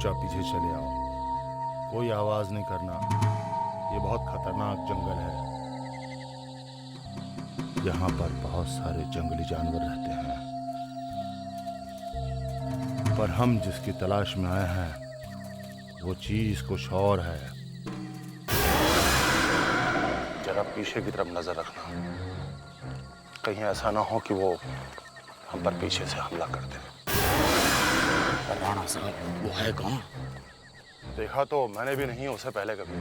चुपचाप पीछे चले आओ। कोई आवाज नहीं करना, ये बहुत खतरनाक जंगल है। यहाँ पर बहुत सारे जंगली जानवर रहते हैं, पर हम जिसकी तलाश में आए हैं वो चीज कुछ और है। जरा पीछे की तरफ नजर रखना, कहीं ऐसा ना हो कि वो हम पर पीछे से हमला कर दे। राणा साहब, वो है कौन? देखा तो मैंने भी नहीं उसे पहले कभी।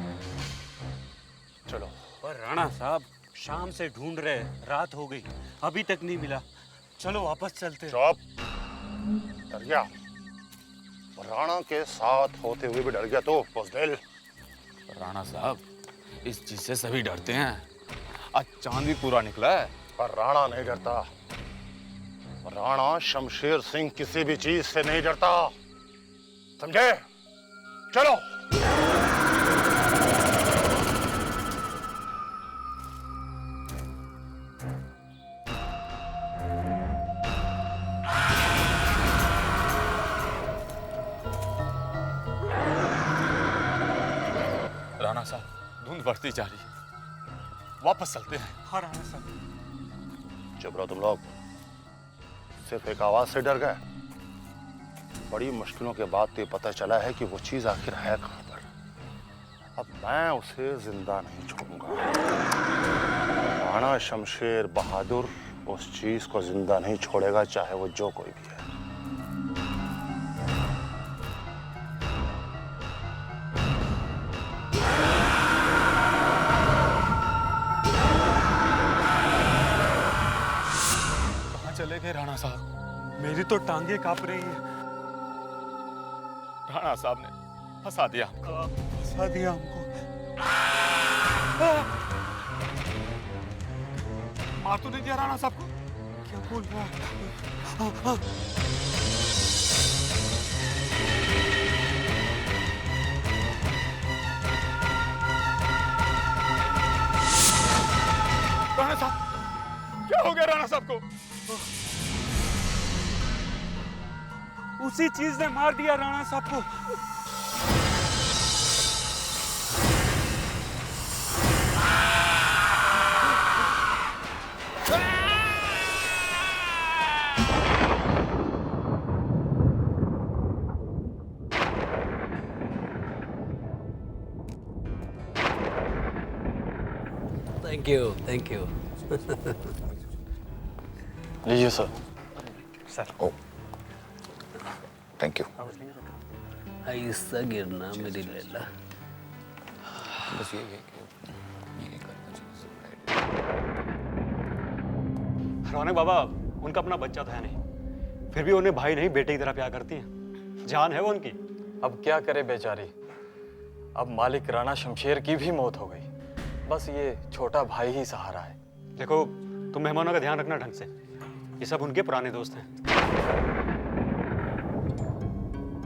चलो। पर राणा साहब, शाम से ढूंढ रहे, रात हो गई, अभी तक नहीं मिला। चलो वापस चलते। चुप। डर गया? राणा के साथ होते हुए भी डर गया तो बुज़दिल। राणा साहब, इस चीज से सभी डरते हैं। आज चांद भी पूरा निकला है। पर राणा नहीं डरता। राणा शमशेर सिंह किसी भी चीज से नहीं डरता, समझे? चलो। राणा साहब, धुंध बढ़ती जा रही है, वापस चलते हैं। हाँ राणा साहब। चुप रहो तुम लोग, सिर्फ एक आवाज से डर गए। बड़ी मुश्किलों के बाद तो ये पता चला है कि वो चीज आखिर है कहां पर। अब मैं उसे जिंदा नहीं छोड़ूंगा। राणा शमशेर बहादुर उस चीज को जिंदा नहीं छोड़ेगा, चाहे वो जो कोई भी है। चले गए राणा साहब? मेरी तो टांगे कांप रही है। राणा साहब ने फंसा दिया हमको। फंसा दिया हमको। मार तो नहीं दिया राणा साहब को? क्या बोल रहा है? राणा साहब, क्या हो गया राणा साहब को? उसी चीज ने मार दिया राणा साहब को। Thank you, thank you. लीजिए सर। सर। ओ, थैंक यू। ऐसा गिरना मेरी लैला। बस ये रौनक बाबा, उनका अपना बच्चा तो है नहीं, फिर भी उन्हें भाई नहीं बेटे की तरह प्यार करती हैं। जान है वो उनकी। अब क्या करे बेचारी, अब मालिक राणा शमशेर की भी मौत हो गई, बस ये छोटा भाई ही सहारा है। देखो, तुम मेहमानों का ध्यान रखना ढंग से, ये सब उनके पुराने दोस्त हैं।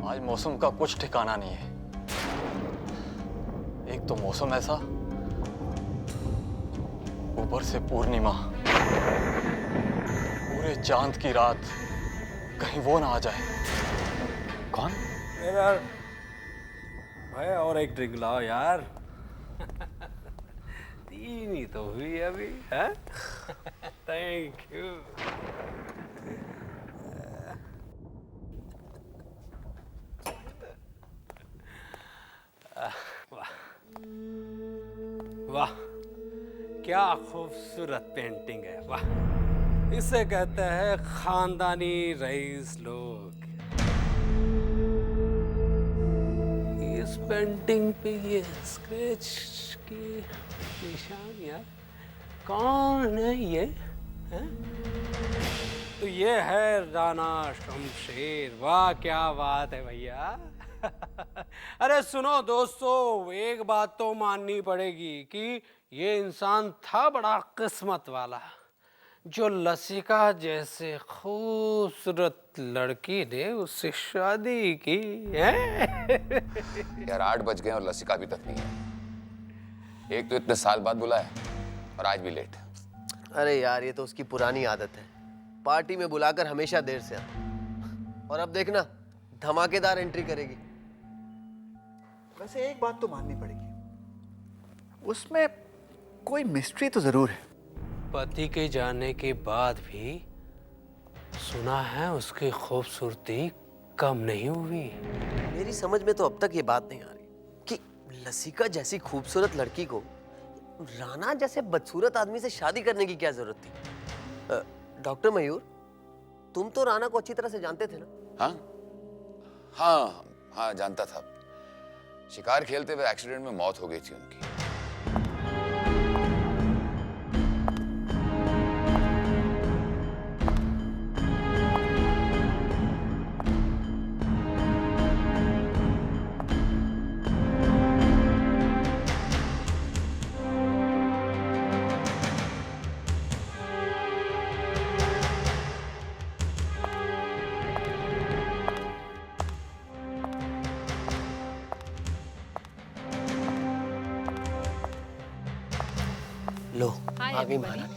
आज मौसम का कुछ ठिकाना नहीं है। एक तो मौसम ऐसा, ऊपर से पूर्णिमा, पूरे चांद की रात, कहीं वो ना आ जाए। कौन? यार भाई, और एक ड्रिंक लाओ यार। तीन ही तो हुई अभी, है? Thank you. वाह वाह, क्या खूबसूरत पेंटिंग है, वाह। इसे कहते हैं खानदानी रईस लोग। इस पेंटिंग पे ये स्केच की निशानियाँ, कौन है ये? है? तो ये है राणा शमशेर। वाह, क्या बात है भैया। अरे सुनो दोस्तों, एक बात तो माननी पड़ेगी कि ये इंसान था बड़ा किस्मत वाला, जो लसिका जैसे खूबसूरत लड़की ने उससे शादी की है। यार 8 बज गए और लसिका अभी तक नहीं है। एक तो इतने साल बाद बुलाया और आज भी लेट। अरे यार, ये तो उसकी पुरानी आदत है, पार्टी में बुलाकर हमेशा देर से आता। और अब देखना, धमाकेदार एंट्री करेगी। वैसे एक बात तो माननी पड़ेगी, उसमें कोई मिस्ट्री तो जरूर है। पति के जाने के बाद भी सुना है उसकी खूबसूरती कम नहीं हुई। मेरी समझ में तो अब तक ये बात नहीं आ रही कि लसिका जैसी खूबसूरत लड़की को राणा जैसे बदसूरत आदमी से शादी करने की क्या जरूरत थी। डॉक्टर मयूर, तुम तो राणा को अच्छी तरह से जानते थे ना? हाँ हाँ हाँ, जानता था। शिकार खेलते हुए एक्सीडेंट में मौत हो गई थी उनकी। लो आ गई महारानी।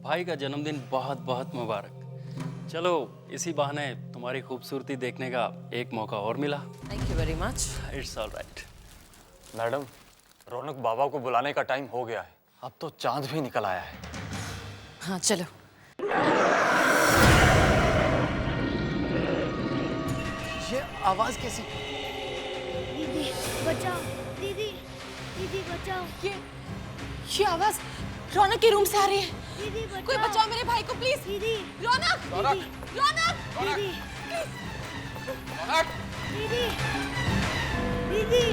भाई का जन्मदिन बहुत बहुत मुबारक। चलो इसी बहाने तुम्हारी खूबसूरती देखने का एक मौका और मिला। Thank you very much. It's all right. Madam, Raunak बाबा को बुलाने का टाइम हो गया है। अब तो चांद भी निकल आया है। हाँ चलो। ये आवाज कैसी? दीदी बचाओ, दीदी दीदी बचाओ। ये आवाज रौनक के रूम से आ रही है। दीदी बचाओ, कोई बचाओ मेरे भाई को प्लीज। दीदी रौनक, रौनक, रौनक, दीदी रौनक, दीदी दीदी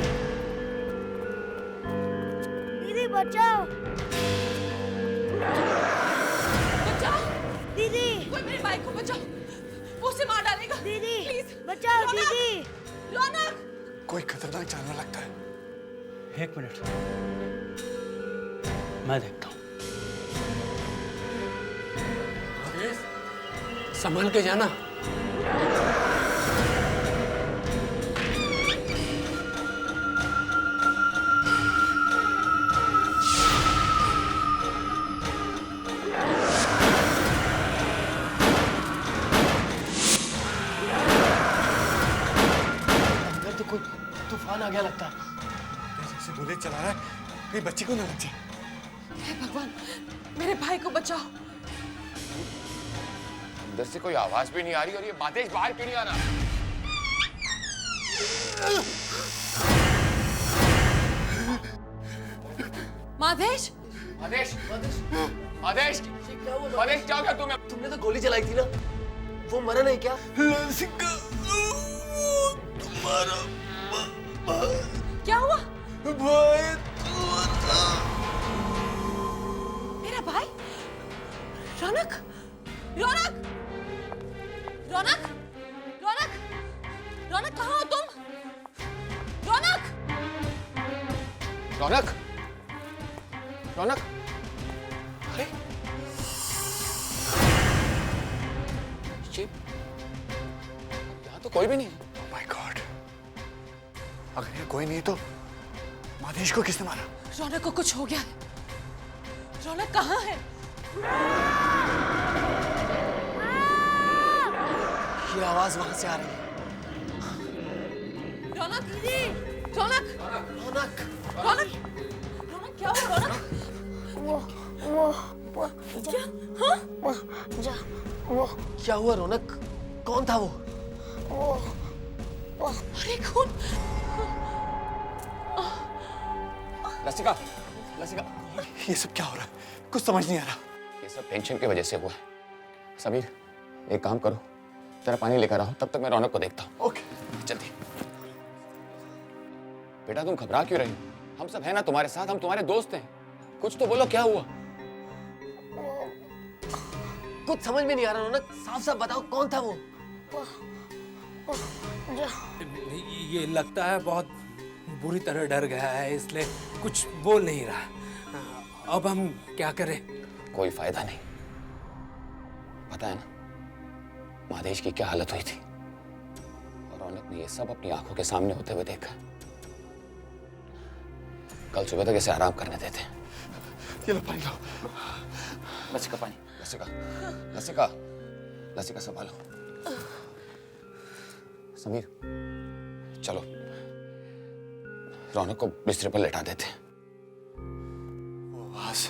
दीदी बचाओ, बचाओ दीदी कोई मेरे भाई को बचाओ, वो उसे मार डालेगा। दीदी प्लीज बचाओ, रौनक, दीदी रौनक। कोई खतरनाक जानवर लगता है। एक मिनट, मैं देखता हूँ। संभाल के जाना। अंदर तो कोई तूफान आ गया लगता है। जैसे बुलेट चला रहा है, कहीं बच्ची को ना लग जाए। हे भगवान, मेरे भाई को बचाओ। अंदर से कोई आवाज भी नहीं आ रही और ये मादेश बाहर क्यों नहीं आ रहा? माधेश, आदेश, आदेश, आदेश, क्या हो गया तुम्हें? तुमने तो गोली चलाई थी ना, वो मरा नहीं क्या? लसिका, तुम्हारा क्या हुआ? भाई मेरा भाई? रौनक, रौनक, रौनक, रौनक, रौनक कहाँ हो तुम? रौनक, रौनक, रौनक, अरे ये यहाँ तो कोई भी नहीं है। माय गॉड, अगर ये कोई नहीं तो मादेश को किसने मारा? रौनक को कुछ हो गया है। रौनक कहाँ है? ये आवाज वहां से आ रही है। रौनक, दीदी, रौनक, रौनक, रौनक, रौनक क्या हुआ? रौनक, क्या? हाँ? क्या हुआ रौनक? कौन था वो? अरे खून! लसिका, लसिका, ये सब क्या हो रहा है? कुछ समझ नहीं आ रहा। ये सब टेंशन की वजह से हुआ है। समीर, एक काम करो, तेरा पानी लेकर आओ, तब तक मैं रौनक को देखता हूँ। ओके, जल्दी। बेटा तुम घबरा क्यों रही हो? हम सब हैं ना तुम्हारे साथ, हम तुम्हारे दोस्त हैं। कुछ तो बोलो, क्या हुआ? कुछ समझ में नहीं आ रहा रौनक, साफ साफ बताओ कौन था वो? ये लगता है बहुत बुरी तरह डर गया है, इसलिए कुछ बोल नहीं रहा। अब हम क्या करें? कोई फायदा नहीं। पता है ना महादेश की क्या हालत हुई थी, और रौनक ने ये सब अपनी आंखों के सामने होते हुए देखा। कल सुबह तक इसे आराम करने देते हैं। ये लो पानी लो। लसिका पानी, लसिका, लसिका, लसिका संभालो, समीर, चलो रौनक को बिस्तर पर लेटा देते हैं। वो आवाज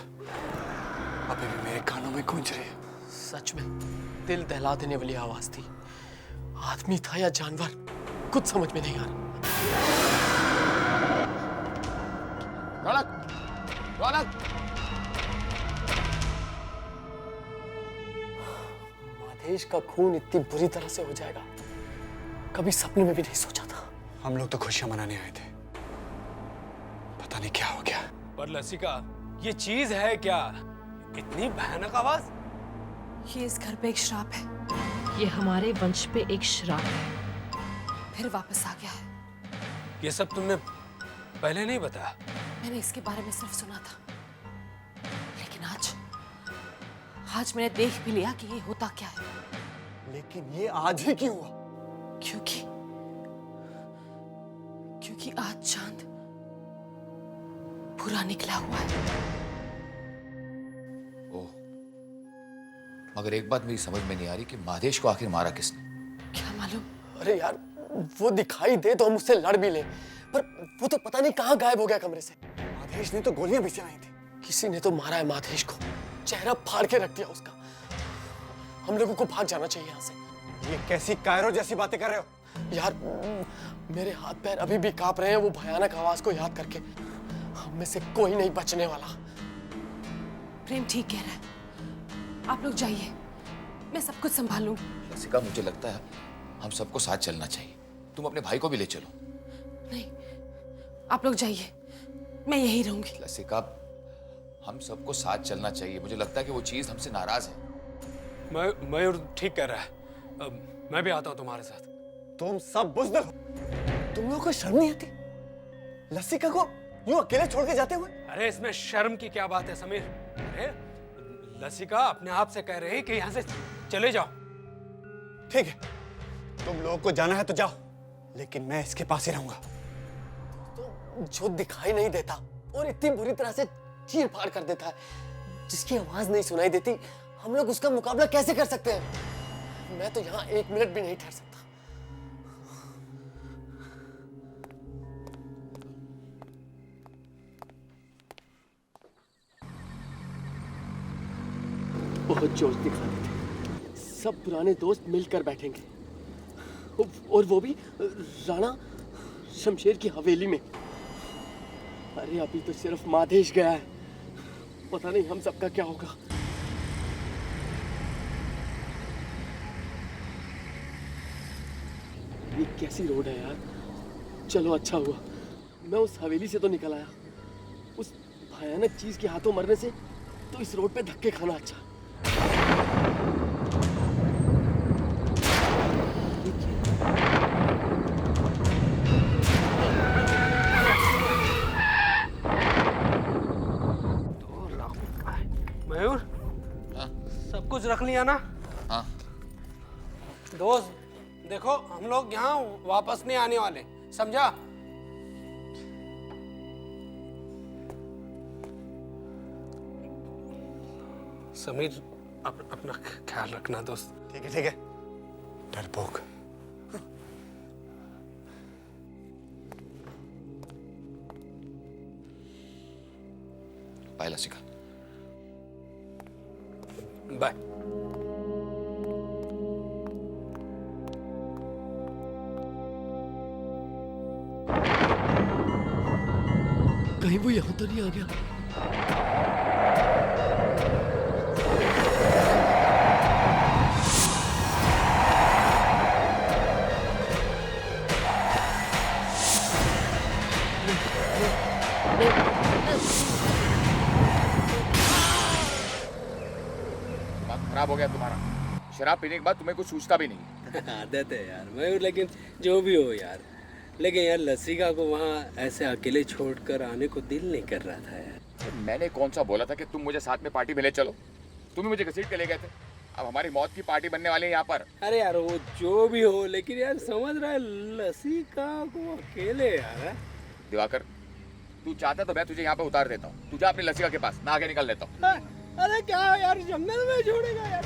अभी भी मेरे कानों में गूंज रही है। सच में दिल दहला देने वाली आवाज थी। आदमी था या जानवर, कुछ समझ में नहीं आ रहा। रौनक, रौनक! माधेश का खून इतनी बुरी तरह से हो जाएगा, कभी सपने में भी नहीं सोचा था। हम लोग तो खुशियां मनाने आए थे, पता नहीं क्या हो गया। पर लसिका, ये चीज है क्या? इतनी भयानक आवाज? ये इस घर पे एक श्राप है। ये हमारे वंश पे एक श्राप है। फिर वापस आ गया है। ये सब तुमने पहले नहीं बताया? मैंने इसके बारे में सिर्फ सुना था, लेकिन आज मैंने देख भी लिया कि ये होता क्या है। लेकिन ये आज ही क्यों हुआ? क्योंकि आज चांद पूरा निकला हुआ है। ओह, मगर एक बात मेरी समझ में नहीं आ रही कि माधेश को आखिर मारा किसने? क्या मालूम? अरे यार, वो दिखाई दे तो हम उससे लड़ भी लें, पर वो तो पता नहीं कहाँ गायब हो गया कमरे से। माधेश ने तो गोलियां भी चलाई थी। किसी ने तो मारा है माधेश को, चेहरा फाड़ के रख दिया उसका। हम लोगों को भाग जाना चाहिए यहाँ से। ये कैसी कायरो जैसी बातें कर रहे हो? यार, मेरे हाथ पैर अभी भी कांप रहे हैं वो भयानक आवाज को याद करके। हम में से कोई नहीं बचने वाला। प्रेम ठीक कह रहा है। आप लोग जाइए, मैं सब कुछ संभाल लूंगी। लसिका, मुझे लगता है हम सबको साथ चलना चाहिए। तुम अपने भाई को भी ले चलो। नहीं, आप लोग जाइए, मैं यही रहूंगी। लसिका, हम सबको साथ चलना चाहिए। मुझे लगता है कि वो चीज हमसे नाराज है। मयूर ठीक कह रहा है। मैं भी आता हूँ तुम्हारे साथ। तुम सब बुज़दिल हो। तुम लोगों को शर्म नहीं आती लसिका को यूं अकेले छोड़ के जाते हुए? अरे इसमें शर्म की क्या बात है समीर? अरे लसिका अपने आप से कह रही है कि यहाँ से चले जाओ। ठीक है, तुम लोगों को जाना है तो जाओ, लेकिन मैं इसके पास ही रहूंगा। तो जो दिखाई नहीं देता और इतनी बुरी तरह से चीर फाड़ कर देता है, जिसकी आवाज नहीं सुनाई देती, हम लोग उसका मुकाबला कैसे कर सकते हैं? मैं तो यहाँ 1 मिनट भी नहीं ठहर सकता। बहुत जोश दिखा रहे थे। सब पुराने दोस्त मिलकर बैठेंगे, और वो भी राणा शमशेर की हवेली में। अरे अभी तो सिर्फ माधेश गया है, पता नहीं हम सबका क्या होगा। ये कैसी रोड है यार। चलो अच्छा हुआ मैं उस हवेली से तो निकल आया। उस भयानक चीज के हाथों मरने से तो इस रोड पे धक्के खाना अच्छा। मयूर, सब कुछ रख लिया ना? हाँ। दोस्त देखो, हम लोग यहाँ वापस नहीं आने वाले, समझा? समीर, अपना ख्याल रखना दोस्त। ठीक है, ठीक है। डरपोक। बाय लसिका। बाय। कहीं वो यहाँ तो नहीं आ गया? खराब हो गया तुम्हारा। शराब पीने के बाद तुम्हें कुछ सूझता भी नहीं। आदत है यार मयूर, लेकिन जो भी हो यार, लेकिन यार लसिका को वहाँ ऐसे अकेले छोड़कर आने को दिल नहीं कर रहा था यार। मैंने कौन सा बोला था कि तुम मुझे साथ में पार्टी में ले चलो? तुम ही मुझे घसीट के ले गए थे। अब हमारी मौत की पार्टी बनने वाली है यहाँ पर। अरे यार वो जो भी हो, लेकिन यार समझ रहा है लसिका को अकेले यार। दिवाकर, तू चाहता तो मैं तुझे यहाँ पे उतार देता हूँ। तू जा अपनी लसिका के पास, मैं आगे निकल लेता हूँ। अरे क्या यार, जंगल में छोड़ेगा यार?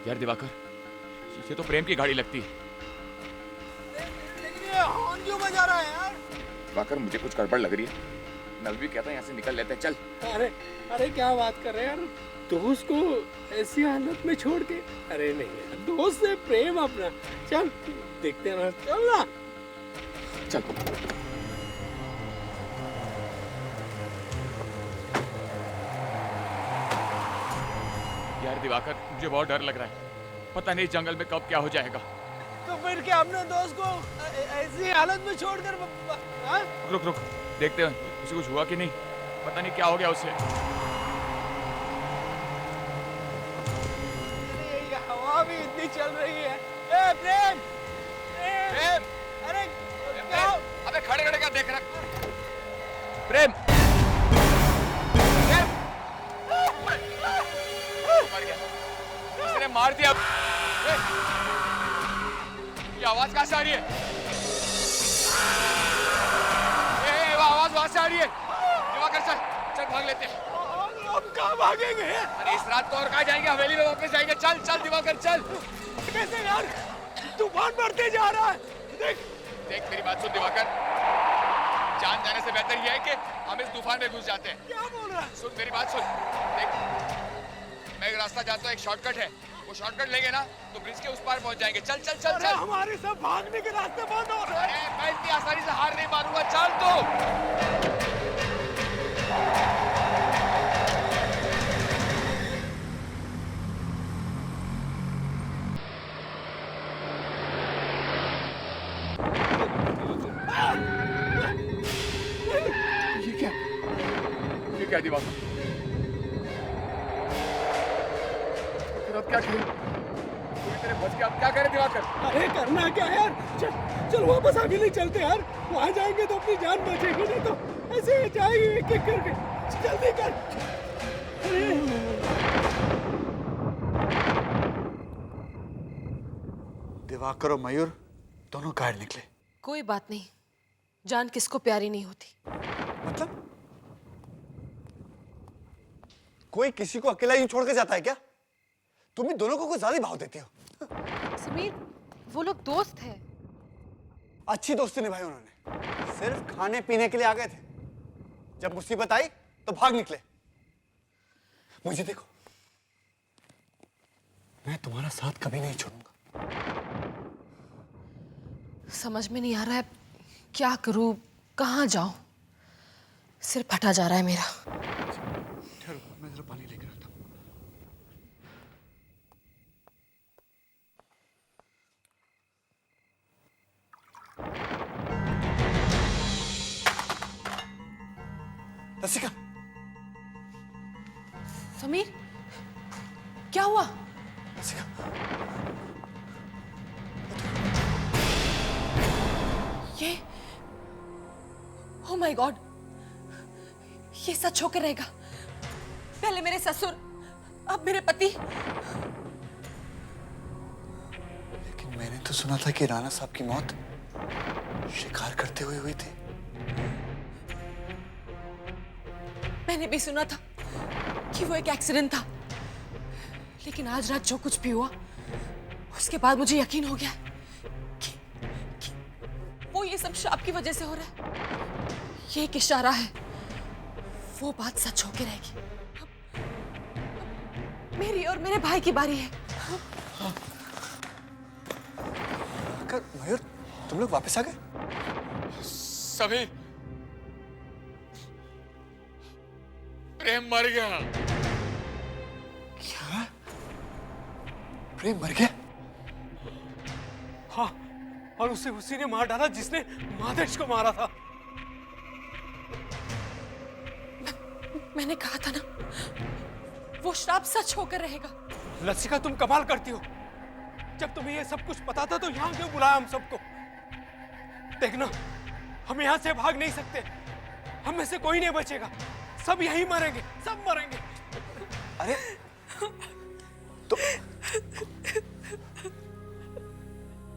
यार दिवाकर, ये तो प्रेम की गाड़ी लगती है। लेकिन ये हॉर्न क्यों बजा रहा है यार? दिवाकर, मुझे कुछ गड़बड़ लग रही है। मैं भी कहता है यहाँ से निकल लेते हैं, चल। अरे अरे क्या बात कर रहे हैं यार, दोस्त को ऐसी हालत में छोड़ के? अरे नहीं यार, दोस्त से प्रेम अपना। चल देखते हैं ना, चल ना। चल। यार दिवाकर, मुझे बहुत डर लग रहा है। पता नहीं जंगल में कब क्या हो जाएगा। तो फिर क्या अपने दोस्त को ऐसी हालत में छोड़कर? हाँ? रुक रुक, देखते हैं उसे कुछ हुआ कि नहीं। पता नहीं क्या हो गया उसे। ये हवा भी इतनी चल रही है। ए प्रेम, प्रेम, अरे क्या? अबे खड़े खड़े क्या देख रहा? प्रेम, प्रेम, मर गया। उसने मार दिया। ये आवाज कहाँ से आ रही है? ये आवाज वहां से आ रही है। दिवाकर चल, चल भाग लेते हैं। अब कहाँ भागेंगे? अरे इस रात को और कहाँ जाएंगे? हवेली में वापस जाएंगे। चल चल दिवाकर चल। कैसे यार? तूफान बढ़ते जा रहा है। देख देख, मेरी बात सुन दिवाकर। जान जाने से बेहतर यह है कि हम इस तूफान में घुस जाते हैं। क्या बोल रहा है? सुन मेरी बात सुन। देख, मैं एक रास्ता जानता हूँ, एक शॉर्टकट है। वो शॉर्टकट लेंगे ना तो ब्रिज के उस पार पहुंच जाएंगे। चल चल चल चल। हमारे सब भागने के रास्ते बंद हो रहे हैं। अरे मैं इतनी आसानी से हार नहीं मानूंगा। चल तू। ये क्या दिवाकर? फिर अब क्या करें? पूरी तरह बच के अब क्या करें दिवाकर? अरे करना क्या यार? चल चल वापस आगे नहीं चलते यार। वहां जाएंगे तो अपनी जान बचेगी, नहीं तो ऐसे ही जाएंगे एक एक करके। जल्दी कर। दिवाकर और मयूर दोनों घायल निकले। कोई बात नहीं, जान किसको प्यारी नहीं होती। मतलब कोई किसी को अकेला यूं छोड़ के जाता है क्या? तुम भी दोनों को कुछ ज्यादा भाव देती हो। समीर, वो लोग दोस्त हैं। अच्छी दोस्ती निभाई उन्होंने। सिर्फ खाने पीने के लिए आ गए थे। जब मुसीबत आई तो भाग निकले। मुझे देखो, मैं तुम्हारा साथ कभी नहीं छोड़ूंगा। समझ में नहीं आ रहा है क्या करूं, कहां जाऊं। सिर फटा जा रहा है मेरा। ठहरो, मैं जरा पानी लेकर आता हूं। लसिका, समीर, क्या हुआ? लसिका, ये ओह माय गॉड, ये सच होकर रहेगा। पहले मेरे ससुर, अब मेरे पति। लेकिन मैंने तो सुना था कि राणा साहब की मौत शिकार करते हुए हुई थी। मैंने भी सुना था कि वो एक एक्सीडेंट था, लेकिन आज रात जो कुछ भी हुआ उसके बाद मुझे यकीन हो गया कि वो ये सब श्राप की वजह से हो रहा है। ये एक इशारा है, वो बात सच होके रहेगी। अब मेरी और मेरे भाई की बारी है। मयूर, तुम लोग वापस आ गए? सभी प्रेम मर गया। क्या? प्रेम मर गया? हाँ, और उसे उसी ने मार डाला जिसने मादेश को मारा था। मैंने कहा था ना, वो श्राप सच होकर रहेगा। लसिका, तुम कमाल करती हो। जब तुम्हें ये सब कुछ पता था तो यहाँ क्यों बुलाया हम सबको? देखना, हम यहाँ से भाग नहीं सकते। हम में से कोई नहीं बचेगा। सब यहीं मरेंगे, सब मरेंगे। अरे तो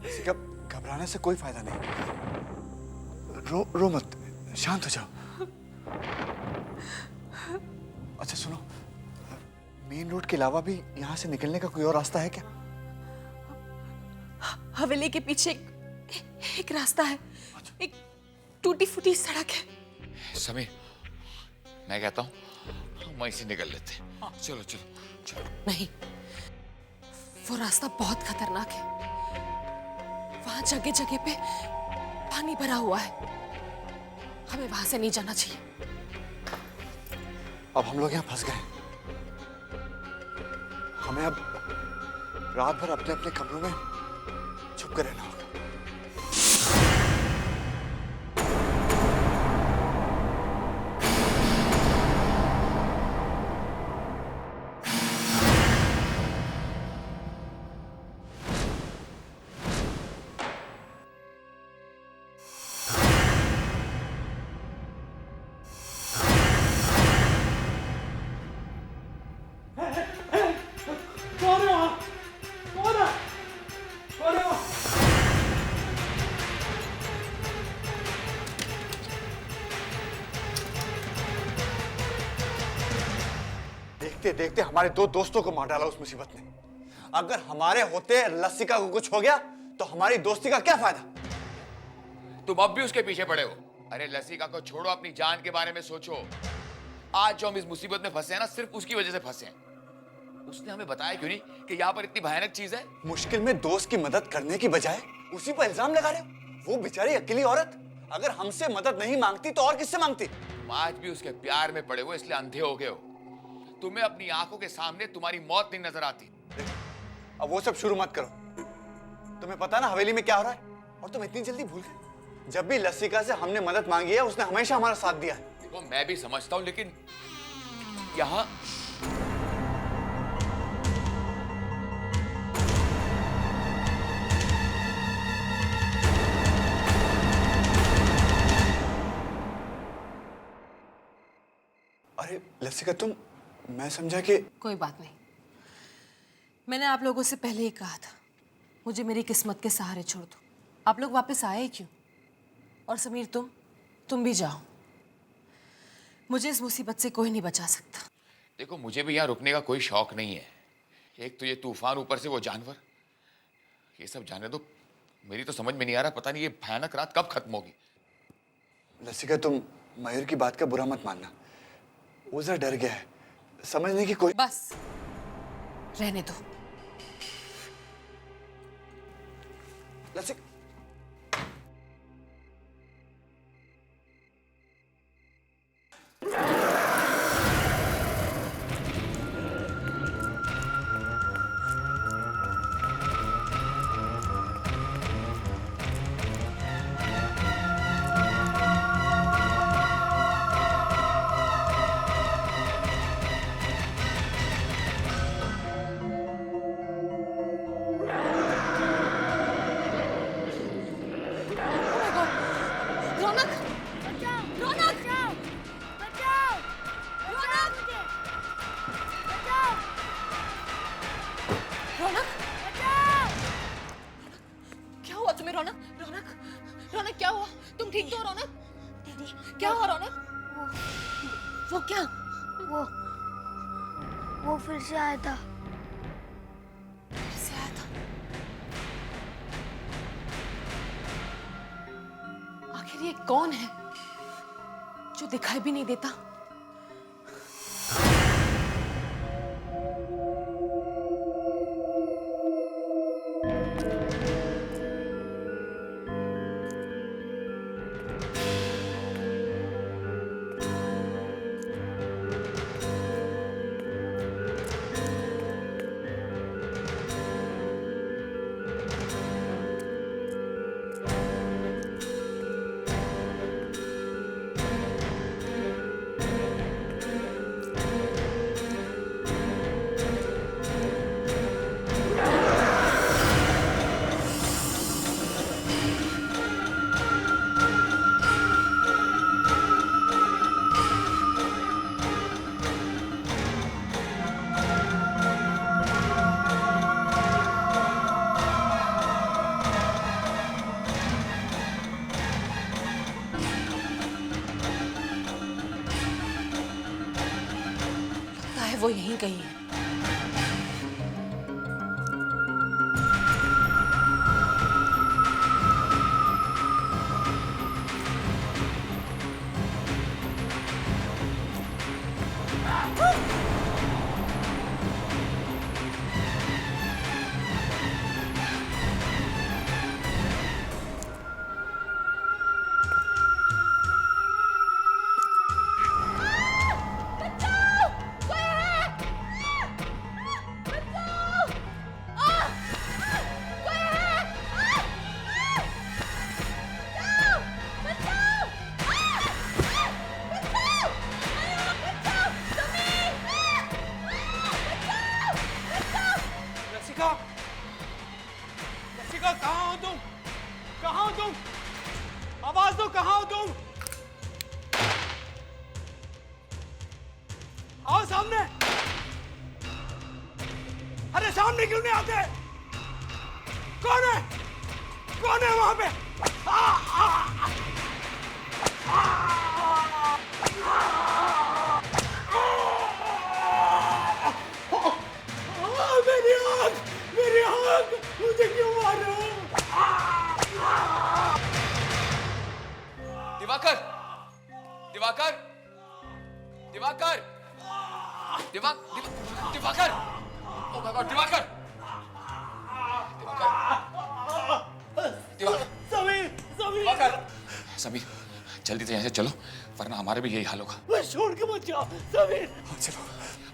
लसिका, घबराने से कोई फायदा नहीं। रो मत, शांत हो जाओ। अच्छा सुनो, मेन रोड के अलावा भी यहाँ से निकलने का कोई और रास्ता है क्या? हवेली के पीछे एक रास्ता है, एक टूटी फूटी सड़क है। समीर, मैं कहता हूँ हम वहीं से निकल लेते हैं। चलो चलो चलो। नहीं, वो रास्ता बहुत खतरनाक है। वहां जगह जगह पे पानी भरा हुआ है। हमें वहां से नहीं जाना चाहिए। अब हम लोग यहाँ फंस गए। हमें अब रात भर अपने अपने कमरों में छुप कर रहना होगा। देखते देखते हमारे दो दोस्तों को मार डाला उस मुसीबत ने। अगर हमारे होते लसिका को कुछ हो गया तो हमारी दोस्ती का क्या फायदा? तुम अब भी उसके पीछे पड़े हो। अरे लसिका को छोड़ो, अपनी जान के बारे में सोचो। आज जो हम इस मुसीबत में फंसे हैं ना, सिर्फ उसकी वजह से फंसे हैं। उसने हमें बताया क्यों नहीं कि यहाँ पर इतनी भयानक चीज है? मुश्किल में दोस्त की मदद करने की बजाय उसी पर इल्जाम लगा रहे हो। वो बेचारी अकेली औरत अगर हमसे मदद नहीं मांगती तो और किससे मांगती? तुम आज भी उसके प्यार में पड़े हो, इसलिए अंधे हो गए हो। तुम्हें अपनी आंखों के सामने तुम्हारी मौत नहीं नजर आती। अब वो सब शुरू मत करो। तुम्हें पता ना हवेली में क्या हो रहा है, और तुम इतनी जल्दी भूल गए। जब भी लसिका से हमने मदद मांगी है उसने हमेशा हमारा साथ दिया है। देखो मैं भी समझता हूं, लेकिन यहाँ अरे लसिका, तुम, मैं समझा कि कोई बात नहीं। मैंने आप लोगों से पहले ही कहा था, मुझे मेरी किस्मत के सहारे छोड़ दो। आप लोग वापस आए ही क्यों? और समीर, तुम भी जाओ। मुझे इस मुसीबत से कोई नहीं बचा सकता। देखो मुझे भी यहाँ रुकने का कोई शौक नहीं है। एक तो ये तूफान, ऊपर से वो जानवर, ये सब जाने दो। मेरी तो समझ में नहीं आ रहा, पता नहीं ये भयानक रात कब खत्म होगी। लसिका, तुम मयूर की बात का बुरा मत मानना। वो जरा डर गया है, समझने की कोई। बस रहने दो। लसिका, रौनक, रौनक, बचाओ! रौनक, बचाओ! रौनक, बचाओ! क्या हुआ तुम्हें? रौनक, रौनक, रौनक, क्या हुआ? तुम ठीक तो हो रौनक? दीदी, क्या हुआ रौनक? वो क्या? वो फिर से आया था। फिर से आया था? आखिर ये कौन है जो दिखाई भी नहीं देता? वो यहीं कहीं है। अरे सामने क्यों नहीं आते? कौन है? कौन है वहां पे? मेरी आंख, मेरी आंख, मुझे क्यों मार रहे हो? Diwakar, Diwakar, Diwakar, Diwakar, oh my God, Diwakar, Diwakar, Sameer, Sameer, Diwakar, Sameer, जल्दी से यहाँ से चलो, वरना हमारे भी यही हाल होगा। बस छोड़ के मत जाओ, समीर। चलो,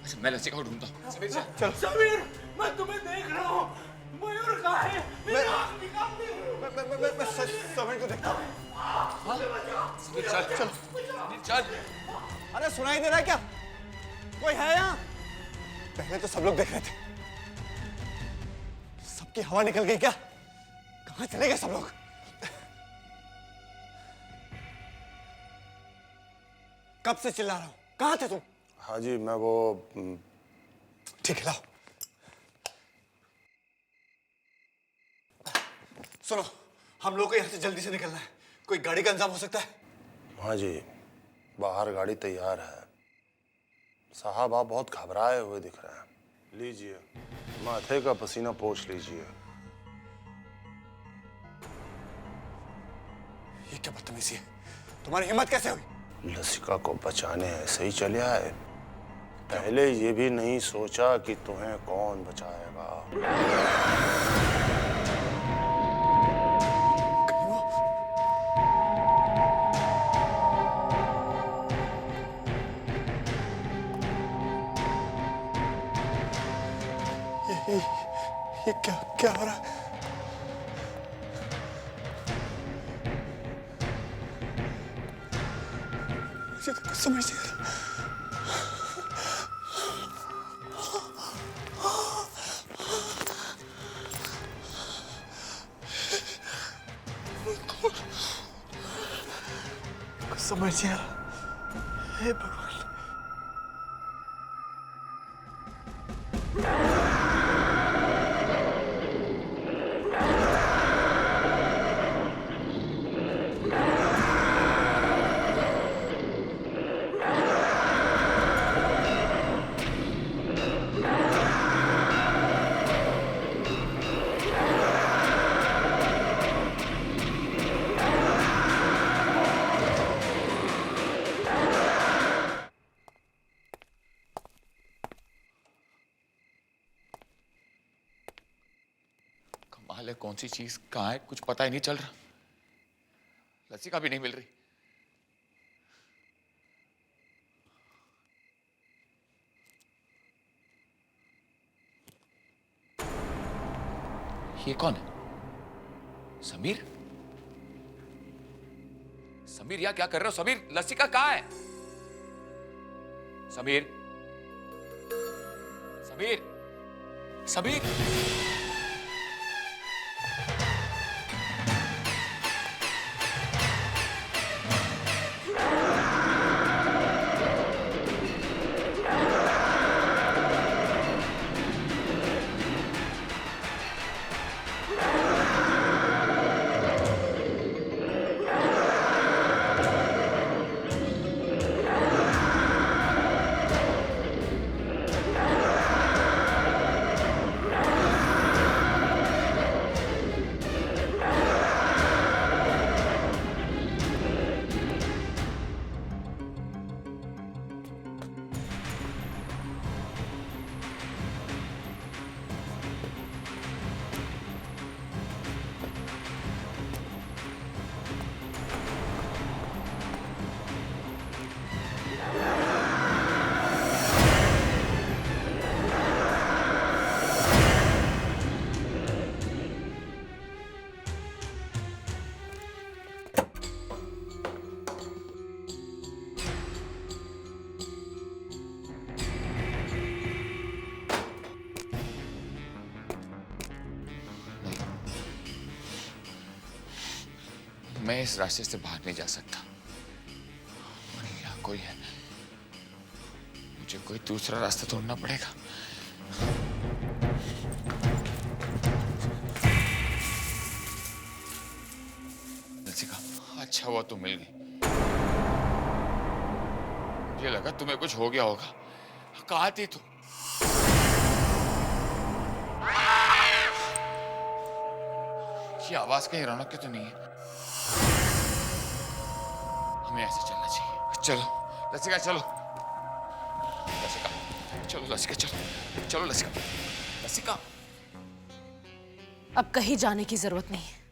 अच्छा मैं लस्सी का ढूंढता हूँ। समीर चलो, समीर, मैं तुम्हें देख रहा हूँ। मयूर कहाँ है? मेरी आँख निकाल दी। मैं समीर को देखता हूँ। समीर चल, चल, समीर चल। अरे सुनाई दे रहा है क्या? कोई है यहाँ? पहले तो सब लोग देख रहे थे, सबकी हवा निकल गई क्या? कहाँ चले गए सब लोग? कब से चिल्ला रहा हूँ, कहाँ थे तुम? हाँ जी, मैं वो ठीक है, लाओ। सुनो, हम लोग को यहाँ से जल्दी से निकलना है। कोई गाड़ी का इंतजाम हो सकता है? हाँ जी, बाहर गाड़ी तैयार है। साहब आप बहुत घबराए हुए दिख रहे हैं। लीजिए, माथे का पसीना पोंछ लीजिए। ये क्या बदतमीजी है? तुम्हारी हिम्मत कैसे हुई? लसिका को बचाने ऐसे ही चले आए। पहले ये भी नहीं सोचा कि तुम्हें कौन बचाएगा। ये क्या हो रहा है? मुझे तो कुछ समझ नहीं आ रहा। कुछ समझ नहीं आ रहा। हे भगवान। कमाल है, कौन सी चीज कहाँ है कुछ पता ही नहीं चल रहा। लसिका भी नहीं मिल रही। ये कौन है? समीर? समीर यहाँ क्या कर रहे हो? समीर, लसिका कहाँ है? समीर, समीर, समीर। मैं इस रास्ते से बाहर नहीं जा सकता। यहाँ कोई है, मुझे कोई दूसरा रास्ता ढूंढना पड़ेगा। अच्छा हुआ तुम मिल गई। मुझे लगा तुम्हें कुछ हो गया होगा। कहाँ थी तुम? ये आवाज कहीं रौनक की तो नहीं है? हमें ऐसे चलना चाहिए। चलो लसिका, चलो लसिका, चलो लसिका, चलो चलो लसिका, लसिका। अब कहीं जाने की जरूरत नहीं है।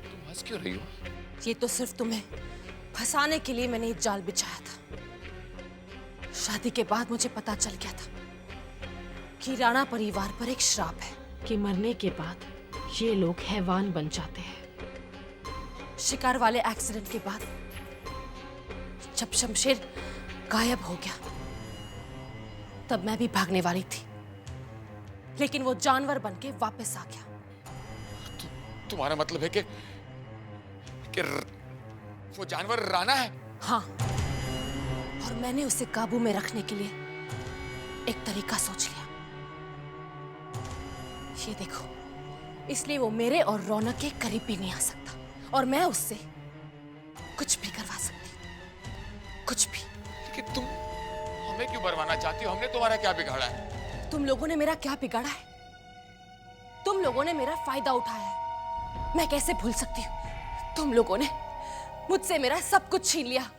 तुम हंस क्यों रही हो? ये तो सिर्फ तुम्हें फंसाने के लिए मैंने ये जाल बिछाया था। शादी के बाद मुझे पता चल गया था कि राणा परिवार पर एक श्राप है कि मरने के बाद ये लोग हैवान बन जाते हैं। शिकार वाले एक्सीडेंट के बाद जब शमशेर गायब हो गया तब मैं भी भागने वाली थी, लेकिन वो जानवर बनके वापस आ गया। तुम्हारा मतलब है कि वो जानवर राणा है? हाँ, और मैंने उसे काबू में रखने के लिए एक तरीका सोच लिया। ये देखो, इसलिए वो मेरे और रौनक के करीब भी नहीं आ सकता और मैं उससे कुछ भी करवा सकती, कुछ भी। लेकिन तुम हमें क्यों मरवाना चाहती हो? हमने तुम्हारा क्या बिगाड़ा है? तुम लोगों ने मेरा क्या बिगाड़ा है? तुम लोगों ने मेरा फायदा उठाया है। मैं कैसे भूल सकती हूँ? तुम लोगों ने मुझसे मेरा सब कुछ छीन लिया,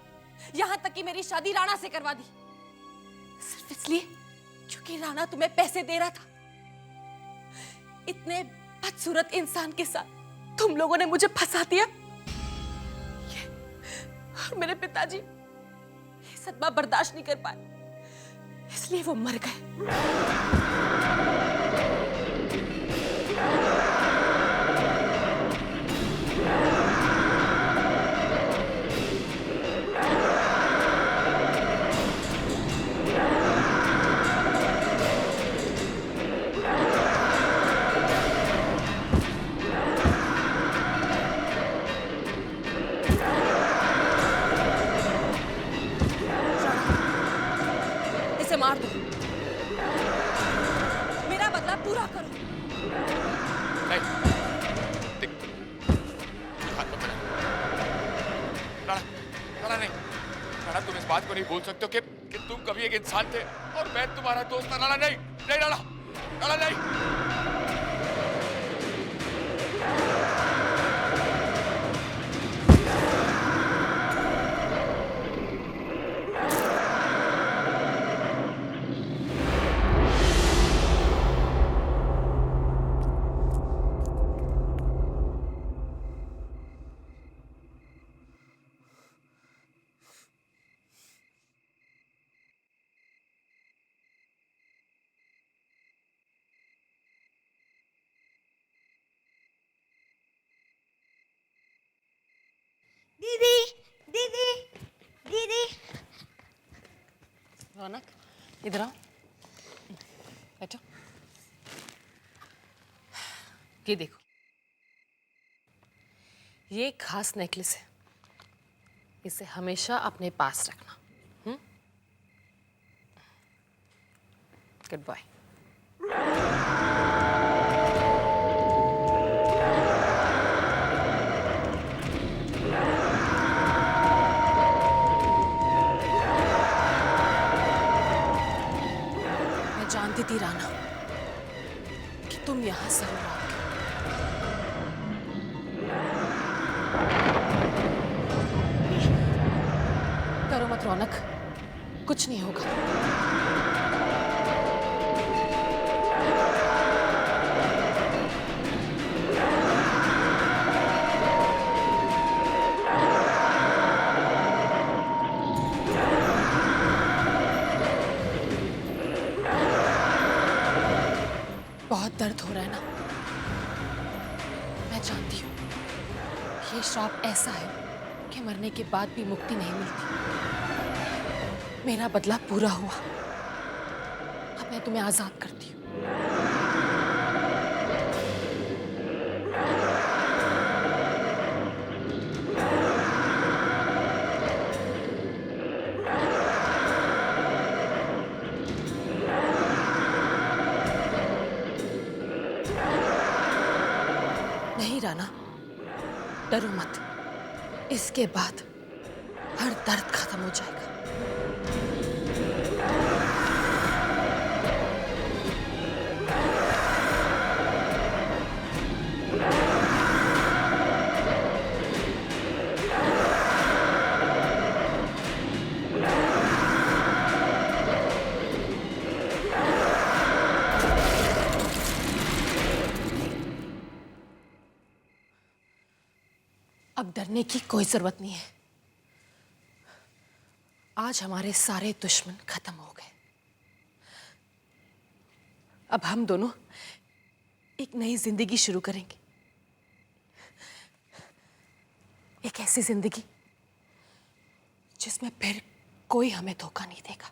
यहां तक कि मेरी शादी राणा से करवा दी, सिर्फ इसलिए क्योंकि राणा तुम्हें पैसे दे रहा था। इतने बदसूरत इंसान के साथ तुम लोगों ने मुझे फंसा दिया। और मेरे पिताजी ये सदमा बर्दाश्त नहीं कर पाए, इसलिए वो मर गए। इसे मार दो, मेरा बदला पूरा करो। नहीं, हाथ मत लगाओ। राणा, राणा नहीं, राणा तुम इस बात को नहीं भूल सकते हो कि तुम कभी एक इंसान थे और मैं तुम्हारा दोस्त था। राणा नहीं, नहीं राणा, राणा नहीं। दीदी, दीदी, दीदी। रौनक, इधर आओ, बैठो। ये देखो, ये खास नेकलेस है, इसे हमेशा अपने पास रखना। Good bye. जानती थी राणा कि तुम यहां जरूर आओगे। करो मत रौनक, कुछ नहीं होगा। बहुत दर्द हो रहा है ना? मैं जानती हूँ ये श्राप ऐसा है कि मरने के बाद भी मुक्ति नहीं मिलती। मेरा बदला पूरा हुआ, अब मैं तुम्हें आजाद करती हूँ। राना, डरो मत। इसके बाद हर दर्द खत्म हो जाएगा। अब डरने की कोई जरूरत नहीं है। आज हमारे सारे दुश्मन खत्म हो गए। अब हम दोनों एक नई जिंदगी शुरू करेंगे। एक ऐसी जिंदगी जिसमें फिर कोई हमें धोखा नहीं देगा।